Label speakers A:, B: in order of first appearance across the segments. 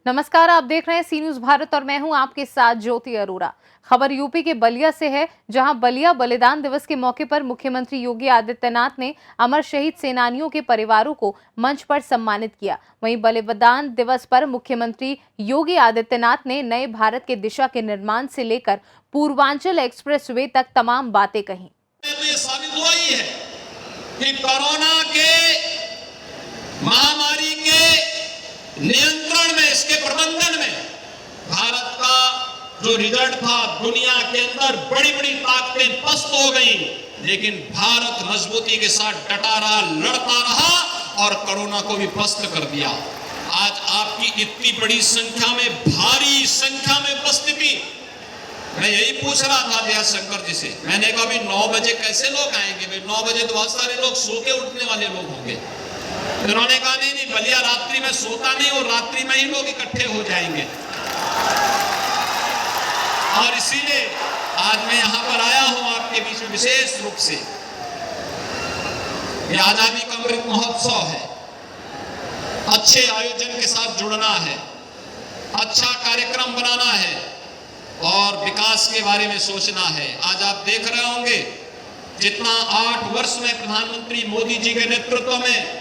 A: नमस्कार, आप देख रहे हैं सी न्यूज भारत और मैं हूं आपके साथ ज्योति अरोरा। खबर यूपी के बलिया से है, जहां बलिया बलिदान दिवस के मौके पर मुख्यमंत्री योगी आदित्यनाथ ने अमर शहीद सेनानियों के परिवारों को मंच पर सम्मानित किया। वहीं बलिदान दिवस पर मुख्यमंत्री योगी आदित्यनाथ ने नए भारत के दिशा के निर्माण से लेकर पूर्वांचल एक्सप्रेसवे तक तमाम बातें कही।
B: तो ये साबित हुआ ही है कि कोरोना के महामारी के नियंत्रण में, इसके प्रबंधन में भारत का जो रिजल्ट था, दुनिया के अंदर बड़ी बड़ी ताकतें पस्त हो गई, लेकिन भारत मजबूती के साथ डटा रहा, लड़ता रहा और कोरोना को भी पस्त कर दिया। आज आपकी इतनी बड़ी संख्या में, भारी संख्या में उपस्थिति, मैं यही पूछ रहा था दया शंकर जी से, मैंने कहा भाई 9 बजे कैसे लोग आएंगे? भाई 9 बजे तो बहुत सारे लोग सो के उठने वाले लोग होंगे। उन्होंने कहा नहीं, बलिया रात्रि में सोता नहीं और रात्रि में ही लोग इकट्ठे हो जाएंगे। और इसीलिए आज मैं यहां पर आया हूं आपके बीच में विशेष रूप से। यह आजादी का अमृत महोत्सव है, अच्छे आयोजन के साथ जुड़ना है, अच्छा कार्यक्रम बनाना है और विकास के बारे में सोचना है। आज आप देख रहे होंगे जितना 8 वर्ष में प्रधानमंत्री मोदी जी के नेतृत्व में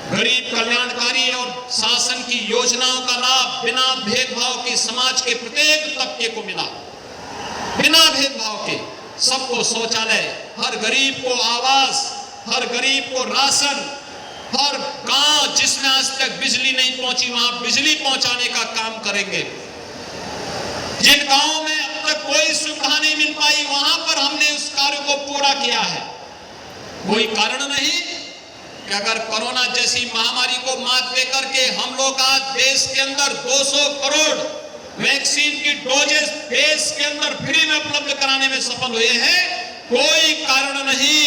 B: गरीब कल्याणकारी और शासन की योजनाओं का लाभ बिना भेदभाव के समाज के प्रत्येक तबके को मिला, बिना भेदभाव के सबको शौचालय, हर गरीब को आवास, हर गरीब को राशन, हर गांव जिसमें आज तक बिजली नहीं पहुंची वहां बिजली पहुंचाने का काम करेंगे। जिन गांवों में अब तक कोई सुविधा नहीं मिल पाई वहां पर हमने उस कार्य को पूरा किया है। कोई कारण नहीं कि अगर कोरोना जैसी महामारी को मात देकर के हम लोग आज देश के अंदर 200 करोड़ वैक्सीन की डोजेस देश के अंदर फ्री में उपलब्ध कराने में सफल हुए हैं, कोई कारण नहीं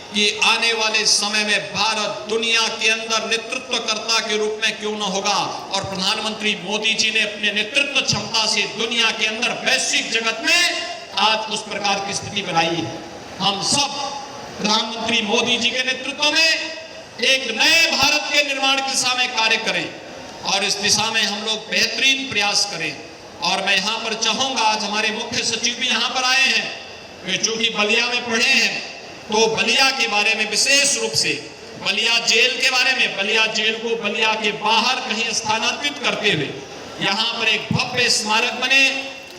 B: कि आने वाले समय में भारत दुनिया के अंदर नेतृत्वकर्ता के रूप में क्यों न होगा। और प्रधानमंत्री मोदी जी ने अपने नेतृत्व क्षमता से दुनिया के अंदर वैश्विक जगत में आज उस प्रकार की स्थिति बनाई है। हम सब प्रधानमंत्री मोदी जी के नेतृत्व में एक नए भारत के निर्माण की दिशा में कार्य करें और इस दिशा में हम लोग बेहतरीन प्रयास करें। और मैं यहाँ पर चाहूंगा, आज हमारे मुख्य सचिव भी यहाँ पर आए हैं, वे चूंकि बलिया में पढ़े हैं तो बलिया के बारे में विशेष रूप से, बलिया जेल के बारे में, बलिया जेल को बलिया के बाहर कहीं स्थानांतरित करते हुए यहाँ पर एक भव्य स्मारक बने,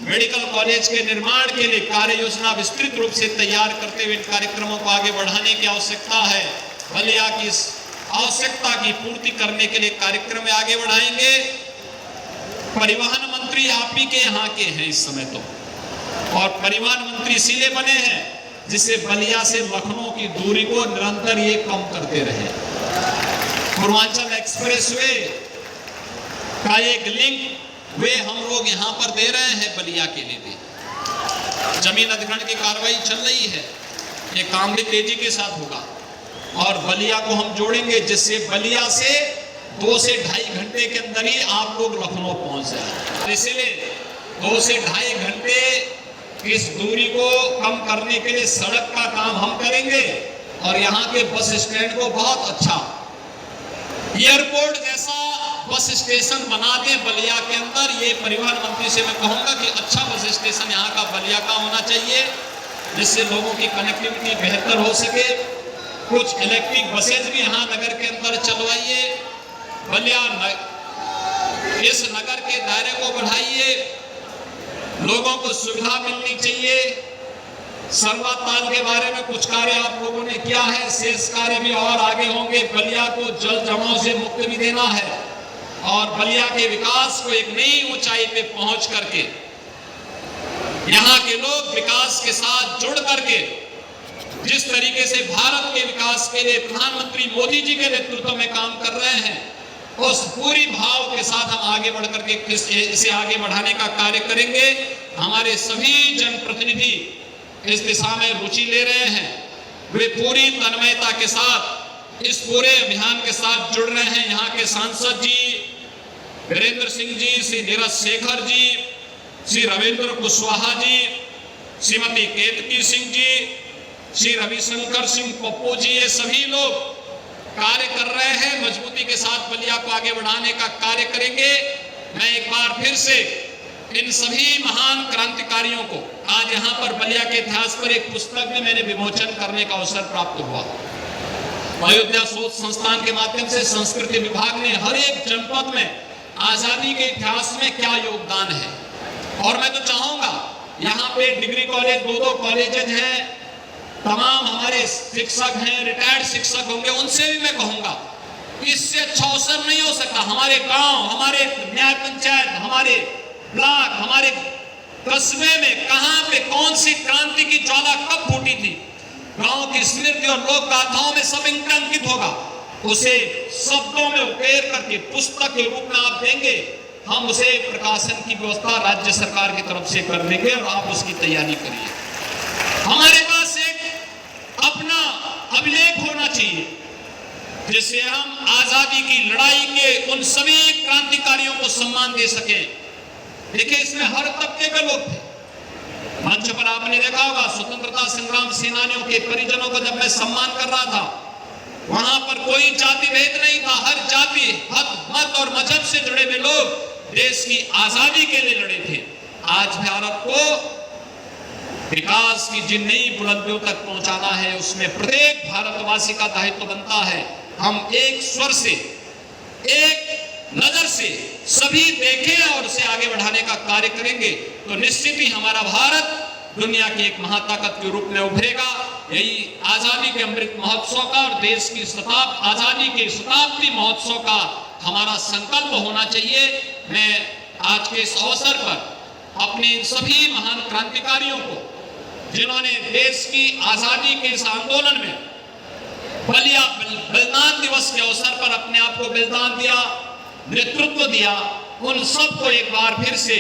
B: मेडिकल कॉलेज के निर्माण के लिए कार्य योजना विस्तृत रूप से तैयार करते हुए इन कार्यक्रमों को आगे बढ़ाने की आवश्यकता है। बलिया की इस आवश्यकता की पूर्ति करने के लिए कार्यक्रम में आगे बढ़ाएंगे। परिवहन मंत्री आप ही के यहाँ के हैं इस समय तो, और परिवहन मंत्री इसीलिए बने हैं जिससे बलिया से लखनऊ की दूरी को निरंतर ये कम करते रहे। पूर्वांचल एक्सप्रेसवे का एक लिंक वे हम लोग यहाँ पर दे रहे हैं बलिया के लिए भी। जमीन अधिग्रहण की कार्रवाई चल रही है, ये काम भी तेजी के साथ होगा और बलिया को हम जोड़ेंगे जिससे बलिया से 2 से ढाई घंटे के अंदर ही आप लोग लखनऊ पहुंच जाए। इसलिए 2 से ढाई घंटे इस दूरी को कम करने के लिए सड़क का काम हम करेंगे और यहाँ के बस स्टैंड को बहुत अच्छा एयरपोर्ट जैसा बस स्टेशन बना दें बलिया के अंदर। ये परिवहन मंत्री से मैं कहूँगा कि अच्छा बस स्टेशन यहाँ का बलिया का होना चाहिए जिससे लोगों की कनेक्टिविटी बेहतर हो सके। कुछ इलेक्ट्रिक बसेज भी यहाँ नगर के अंदर चलवाइए, बलिया इस नगर के दायरे को बढ़ाइए, लोगों को सुविधा मिलनी चाहिए। सरवा ताल के बारे में कुछ कार्य आप लोगों ने किया है, शेष कार्य भी और आगे होंगे। बलिया को जल जमाव से मुक्त भी देना है और बलिया के विकास को एक नई ऊंचाई पे पहुंच करके यहाँ के लोग विकास के साथ जुड़ करके जिस तरीके से भारत के विकास के लिए प्रधानमंत्री मोदी जी के नेतृत्व में काम कर रहे हैं, उस पूरी भाव के साथ हम आगे बढ़ करके इसे आगे बढ़ाने का कार्य करेंगे। हमारे सभी जनप्रतिनिधि इस दिशा में रुचि ले रहे हैं, वे पूरी तन्मयता के साथ इस पूरे अभियान के साथ जुड़ रहे हैं। यहाँ के सांसद जी वीरेंद्र सिंह जी, श्री नीरज शेखर जी, श्री रविंद्र कुशवाहा जी, श्रीमती केतकी सिंह जी, श्री रविशंकर सिंह पप्पू जी, ये सभी लोग कार्य कर रहे हैं। मजबूती के साथ बलिया को आगे बढ़ाने का कार्य करेंगे मैं एक बार फिर से इन सभी महान क्रांतिकारियों को आज यहाँ पर बलिया के इतिहास पर एक पुस्तक में मैंने विमोचन करने का अवसर प्राप्त हुआ। अयोध्या शोध संस्थान के माध्यम से संस्कृति विभाग ने हर एक जनपद में आजादी के इतिहास में क्या योगदान है, और मैं तो चाहूंगा यहाँ पे डिग्री कॉलेज, दो कॉलेजेस हैं, तमाम हमारे शिक्षक हैं, रिटायर्ड शिक्षक होंगे, उनसे भी मैं कहूंगा इससे अच्छा अवसर नहीं हो सकता। हमारे गांव, हमारे न्याय पंचायत, हमारे ब्लॉक, हमारे कस्बे में कहां पे कौन सी क्रांति की ज्वाला कब फूटी थी, गांव की स्मृति और लोक गाथाओं में सब इनका अंकित होगा। उसे शब्दों में उकेर करके पुस्तक के रूप में आप देंगे, हम उसे प्रकाशन की व्यवस्था राज्य सरकार की तरफ से कर देंगे और आप उसकी तैयारी करिए। हमारे पास एक अपना अभिलेख होना चाहिए जिससे हम आजादी की लड़ाई के उन सभी क्रांतिकारियों को सम्मान दे सके। देखिए, इसमें हर तबके के लोग थे। मंच पर आपने देखा होगा स्वतंत्रता संग्राम सेनानियों के परिजनों को जब मैं सम्मान कर रहा था, वहां पर कोई जाति भेद नहीं था। हर जाति, मत और मजहब से जुड़े हुए लोग देश की आजादी के लिए लड़े थे। आज भारत को विकास की जिन नई बुलंदियों तक पहुंचाना है, उसमें प्रत्येक भारतवासी का दायित्व बनता है। हम एक स्वर से, एक नजर से सभी देखें और उसे आगे बढ़ाने का कार्य करेंगे तो निश्चित ही हमारा भारत दुनिया की एक महाताकत के रूप में उभरेगा। यही आजादी के अमृत महोत्सव का और देश की आजादी के शताब्दी महोत्सव का हमारा संकल्प होना चाहिए। मैं आज के इस अवसर पर अपने सभी महान क्रांतिकारियों को, जिन्होंने देश की आजादी के इस आंदोलन में बलिया बलिदान दिवस के अवसर पर अपने आप को बलिदान दिया, नेतृत्व दिया, उन सबको एक बार फिर से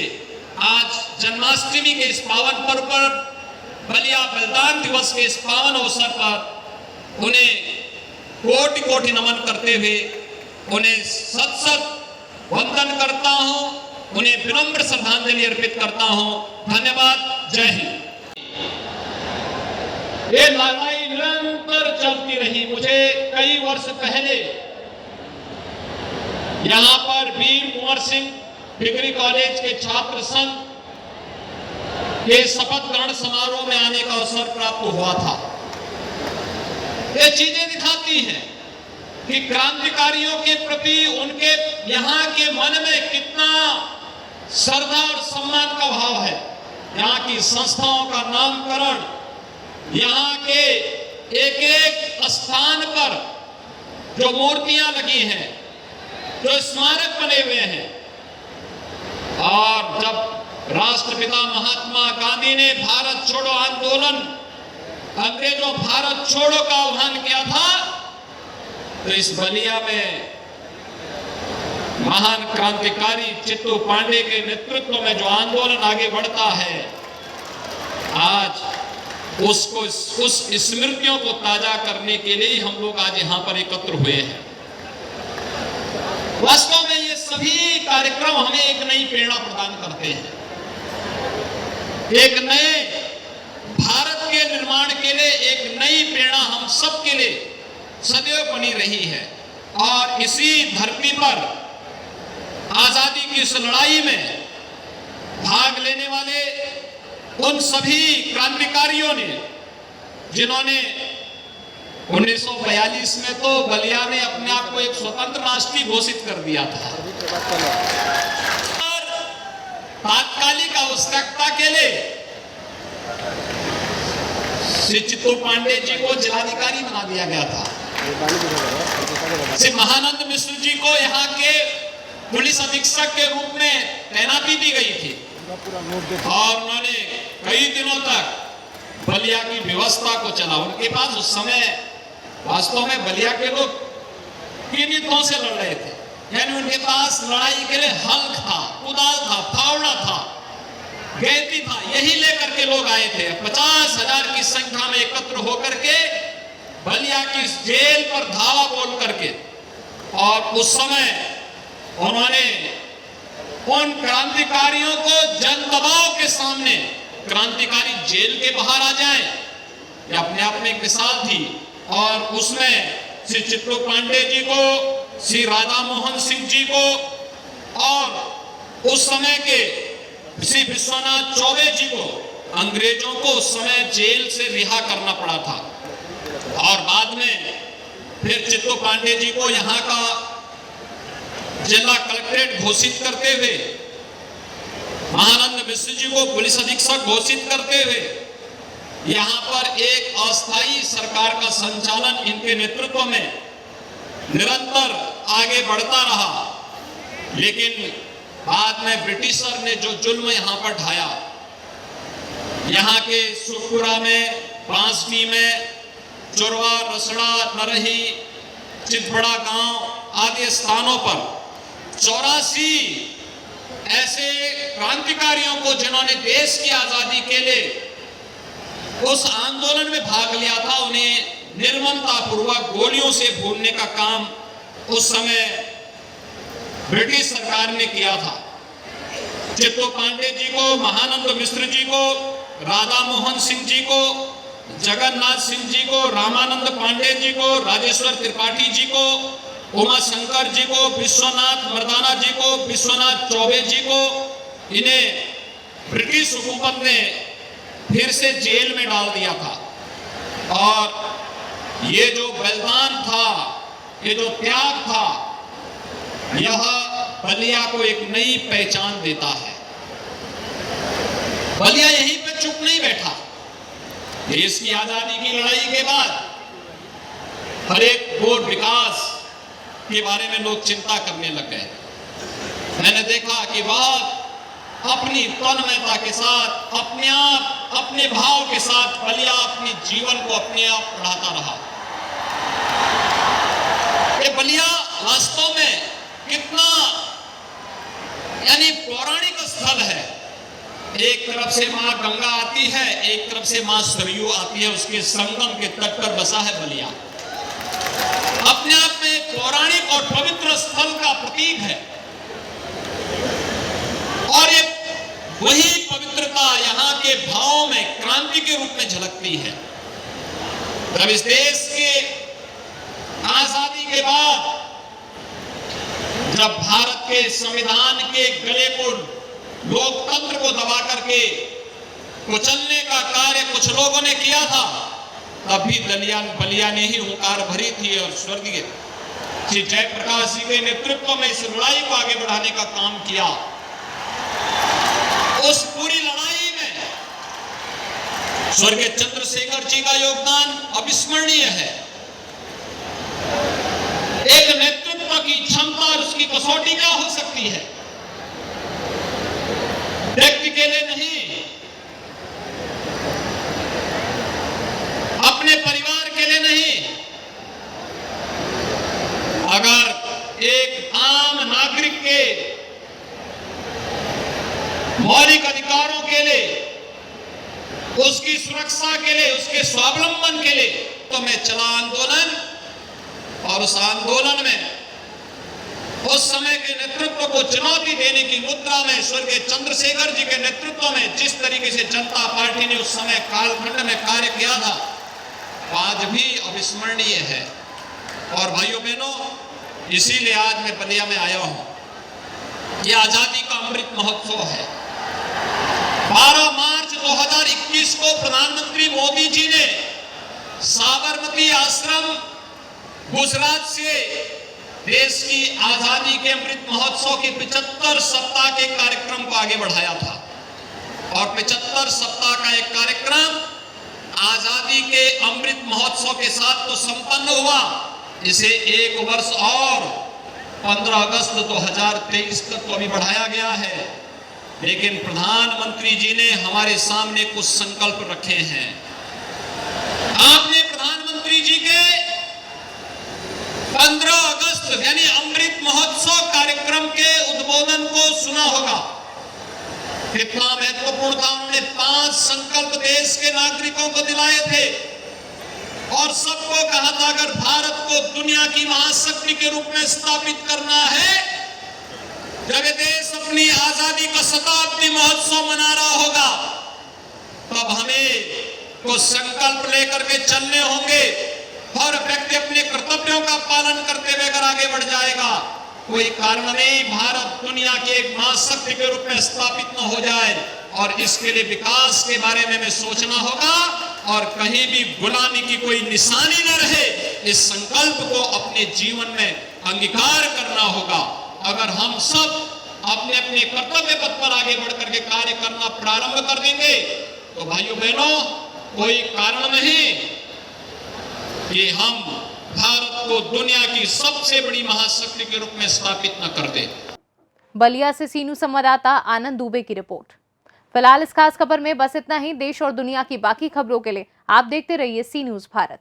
B: आज जन्माष्टमी के इस पावन पर्व पर, बलिया बलिदान दिवस के इस पावन अवसर पर उन्हें कोटि कोटि नमन करते हुए उन्हें सत सत वंदन करता हूं, उन्हें विनम्र श्रद्धांजलि अर्पित करता हूं। धन्यवाद। जय हिंद। ये लड़ाई निरंतर चलती रही। मुझे कई वर्ष पहले यहां पर वीर कुंवर सिंह डिग्री कॉलेज के छात्र संघ के शपथ ग्रहण समारोह में आने का अवसर प्राप्त हुआ था। ये चीजें दिखाती हैं कि क्रांतिकारियों के प्रति उनके यहाँ के मन में कितना श्रद्धा और सम्मान का भाव है। यहाँ की संस्थाओं का नामकरण, यहाँ के एक एक स्थान पर जो मूर्तियां लगी हैं, जो स्मारक बने हुए हैं, और जब राष्ट्रपिता महात्मा गांधी ने भारत छोड़ो आंदोलन, अंग्रेजों भारत छोड़ो का आह्वान किया था, तो इस बलिया में महान क्रांतिकारी चित्तू पांडे के नेतृत्व में जो आंदोलन आगे बढ़ता है, आज उसको उस स्मृतियों को ताजा करने के लिए हम लोग आज यहाँ पर एकत्र हुए हैं। वास्तव में ये सभी कार्यक्रम हमें एक नई प्रेरणा प्रदान करते हैं, एक नए भारत के निर्माण के लिए एक नई प्रेरणा हम सब के लिए सदैव बनी रही है। और इसी धरती पर आजादी की इस लड़ाई में भाग लेने वाले उन सभी क्रांतिकारियों ने, जिन्होंने 1942 में तो बलिया ने अपने आप को एक स्वतंत्र राष्ट्र घोषित कर दिया था, और तात्कालिक आवश्यकता के लिए श्री चित्तू पांडे जी को जिलाधिकारी बना दिया गया था। श्री महानंद मिश्र जी को यहाँ के पुलिस अधीक्षक के रूप में तैनाती दी गई थी, और उन्होंने कई दिनों तक बलिया की व्यवस्था को चला। उनके पास उस समय वास्तव में बलिया के लोग पीड़ितों से लड़ रहे थे, यानी उनके पास लड़ाई के लिए हल था, कुदाल था, फावड़ा था, गैती था, यही लेकर के लोग आए थे। 50,000 की संख्या में एकत्र होकर के बलिया की जेल पर धावा बोल करके, और उस समय उन्होंने उन क्रांतिकारियों को जन दबाव के सामने, क्रांतिकारी जेल के बाहर आ जाएं, ये अपने आप में एक मिसाल थी। और उसमें श्री चित्तू पांडे जी को, श्री राधा मोहन सिंह जी को और उस समय के श्री विश्वनाथ चौबे जी को अंग्रेजों को उस समय जेल से रिहा करना पड़ा था और बाद में फिर चित्तो पांडे जी को यहाँ का जिला कलेक्ट्रेट घोषित करते हुए, महानंद मिश्र जी को पुलिस अधीक्षक घोषित करते हुए यहाँ पर एक अस्थायी सरकार का संचालन इनके नेतृत्व में निरंतर आगे बढ़ता रहा। लेकिन बाद में ब्रिटिशर ने जो जुल्म यहाँ पर ढाया, यहाँ के सुखपुरा में, बांसडी में, चोरवा, रसड़ा, नरही, चितबड़ा गांव आदि स्थानों पर 84 ऐसे क्रांतिकारियों को जिन्होंने देश की आजादी के लिए उस आंदोलन में भाग लिया था, उन्हें निर्ममता पूर्वक गोलियों से भूनने का काम उस समय ब्रिटिश सरकार ने किया था। चित्तो पांडे जी को, महानंद मिश्र जी को, राधा मोहन सिंह जी को, जगन्नाथ सिंह जी को, रामानंद पांडे जी को, राजेश्वर त्रिपाठी जी को, उमा शंकर जी को, विश्वनाथ मर्दाना जी को, विश्वनाथ चौबे जी को, इन्हें ब्रिटिश हुकूमत ने फिर से जेल में डाल दिया था। और ये जो बलिदान था, ये जो त्याग था, यह बलिया को एक नई पहचान देता है। बलिया यहीं पे चुप नहीं बैठा। देश की आजादी की लड़ाई के बाद हर एक गोट विकास के बारे में लोग चिंता करने लग गए। मैंने देखा कि वह अपनी तन्मयता के साथ, अपने आप, अपने भाव के साथ बलिया अपने जीवन को अपने आप बढ़ाता रहा। ये बलिया वास्तव में कितना यानी पौराणिक स्थल है। एक तरफ से मां गंगा आती है, एक तरफ से मां सरयू आती है, उसके संगम के तट पर बसा है बलिया। अपने आप में एक पौराणिक और पवित्र स्थल का प्रतीक है और ये वही पवित्रता यहाँ के भावों में क्रांति के रूप में झलकती है। जब इस देश के आजादी के बाद जब भारत के संविधान के गले को, लोकतंत्र को दबा करके कुचलने का कार्य कुछ लोगों ने किया था, तब भी बलिया ने ही हुंकार भरी थी और स्वर्गीय श्री जयप्रकाश जी के नेतृत्व में इस लड़ाई को आगे बढ़ाने का काम किया। उस पूरी लड़ाई में स्वर्गीय चंद्रशेखर जी का योगदान अविस्मरणीय है। एक नेतृत्व की क्षमता और उसकी कसौटी क्या हो सकती है? व्यक्ति के लिए नहीं, अपने परिवार के लिए नहीं, अगर एक आम नागरिक के मौलिक अधिकारों के लिए, उसकी सुरक्षा के लिए, उसके स्वावलंबन के लिए, तो मैं चला आंदोलन और उस आंदोलन में उस समय के नेतृत्व को चुनौती देने की मुद्रा में स्वर्गीय चंद्रशेखर जी के नेतृत्व में जिस तरीके से जनता पार्टी ने उस समय कालखंड में कार्य किया था, आज भी अविस्मरणीय है। और भाइयों बहनों, इसीलिए आज मैं बलिया में आया हूं। यह आजादी का अमृत महोत्सव है। 12 मार्च 2021 को प्रधानमंत्री मोदी जी ने साबरमती आश्रम गुजरात से देश की आजादी के अमृत महोत्सव के 75 सप्ताह के कार्यक्रम को आगे बढ़ाया था और 75 सप्ताह का एक कार्यक्रम आजादी के अमृत महोत्सव के साथ तो संपन्न हुआ। इसे एक वर्ष और 15 अगस्त 2023 तक तो अभी बढ़ाया गया है, लेकिन प्रधानमंत्री जी ने हमारे सामने कुछ संकल्प रखे हैं। आपने प्रधानमंत्री जी के 15 अगस्त यानी अमृत महोत्सव कार्यक्रम के उद्बोधन को सुना होगा। कितना महत्वपूर्ण था। उन्होंने 5 संकल्प देश के नागरिकों को दिलाए थे और सबको कहा था, अगर भारत को दुनिया की महाशक्ति के रूप में स्थापित करना है, जब ये देश अपनी आजादी का शताब्दी महोत्सव मना रहा होगा, तब हमें कुछ संकल्प लेकर के चलने होंगे। हर व्यक्ति अपने कर्तव्यों का पालन करते हुए अगर आगे बढ़ जाएगा कोई कारण नहीं भारत दुनिया की एक महाशक्ति के रूप में स्थापित न हो जाए, और इसके लिए विकास के बारे में हमें सोचना होगा और कहीं भी गुलामी की कोई निशानी न रहे, इस संकल्प को अपने जीवन में अंगीकार करना होगा। अगर हम सब अपने अपने कर्तव्य पथ पर आगे बढ़ करके कार्य करना प्रारंभ कर देंगे तो भाइयों बहनों कोई कारण नहीं कि हम भारत को दुनिया की सबसे बड़ी महाशक्ति के रूप में स्थापित न कर दे।
A: बलिया से सीनू संवाददाता आनंद दुबे की रिपोर्ट। फिलहाल इस खास खबर में बस इतना ही। देश और दुनिया की बाकी खबरों के लिए आप देखते रहिए सी न्यूज़ भारत।